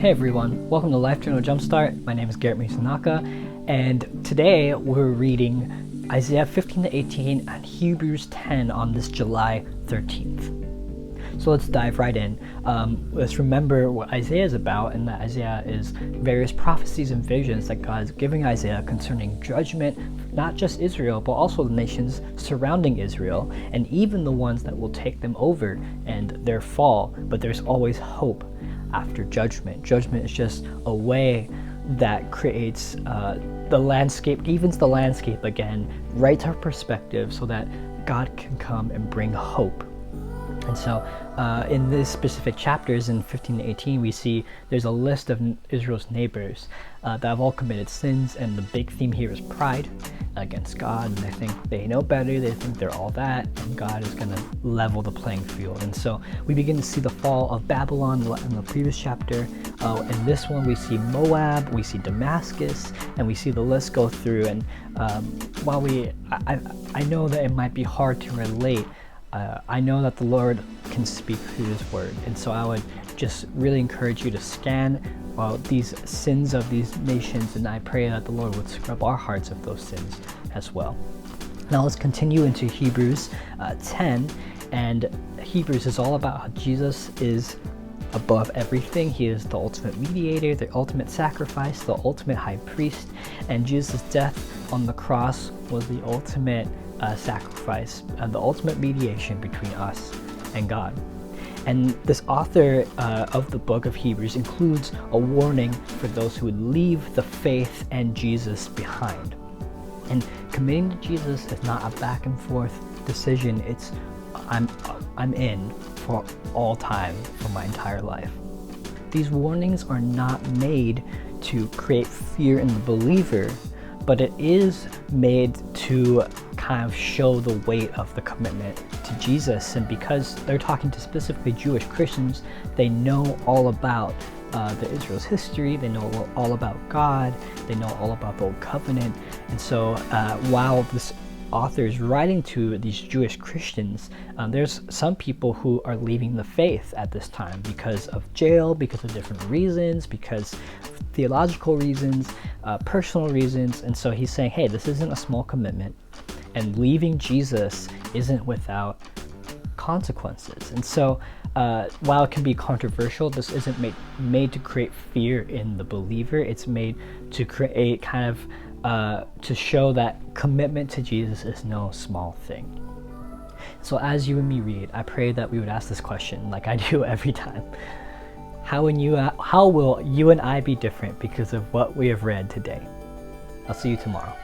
Hey everyone, welcome to Life Journal Jumpstart. My name is Garrett Misanaka, and today we're reading Isaiah 15 to 18 and Hebrews 10 on this July 13th. So let's dive right in. Let's remember what Isaiah is about, and that Isaiah is various prophecies and visions that God is giving Isaiah concerning judgment, not just Israel, but also the nations surrounding Israel, and even the ones that will take them over and their fall. But there's always hope after judgment. Judgment is just a way that creates the landscape, evens the landscape again, rights our perspective so that God can come and bring hope. And so in this specific chapters in 15 to 18, we see there's a list of Israel's neighbors that have all committed sins, and the big theme here is pride against God, and they think they know better, they think they're all that, and God is going to level the playing field. And so we begin to see the fall of Babylon in the previous chapter. In this one we see Moab, we see Damascus, and we see the list go through. And while I know that it might be hard to relate, I know that the Lord can speak through His Word, and so I would just really encourage you to scan these sins of these nations, and I pray that the Lord would scrub our hearts of those sins as well. Now let's continue into Hebrews 10, and Hebrews is all about how Jesus is above everything. He is the ultimate mediator, the ultimate sacrifice, the ultimate high priest, and Jesus' death on the cross was the ultimate sacrifice, the ultimate mediation between us and God. And this author of the book of Hebrews includes a warning for those who would leave the faith and Jesus behind. And committing to Jesus is not a back and forth decision. It's I'm in for all time, for my entire life. These warnings are not made to create fear in the believer, but it is made to kind of show the weight of the commitment to Jesus. And because they're talking to specifically Jewish Christians, they know all about the Israel's history, they know all about God, they know all about the Old Covenant. And so while this author is writing to these Jewish Christians, there's some people who are leaving the faith at this time because of jail, because of different reasons, because theological reasons, personal reasons. And so he's saying, hey, this isn't a small commitment, and leaving Jesus isn't without consequences. And so while it can be controversial, this isn't made to create fear in the believer. It's made to create kind of to show that commitment to Jesus is no small thing. So as you and me read, I pray that we would ask this question like I do every time. How will you and I be different because of what we have read today? I'll see you tomorrow.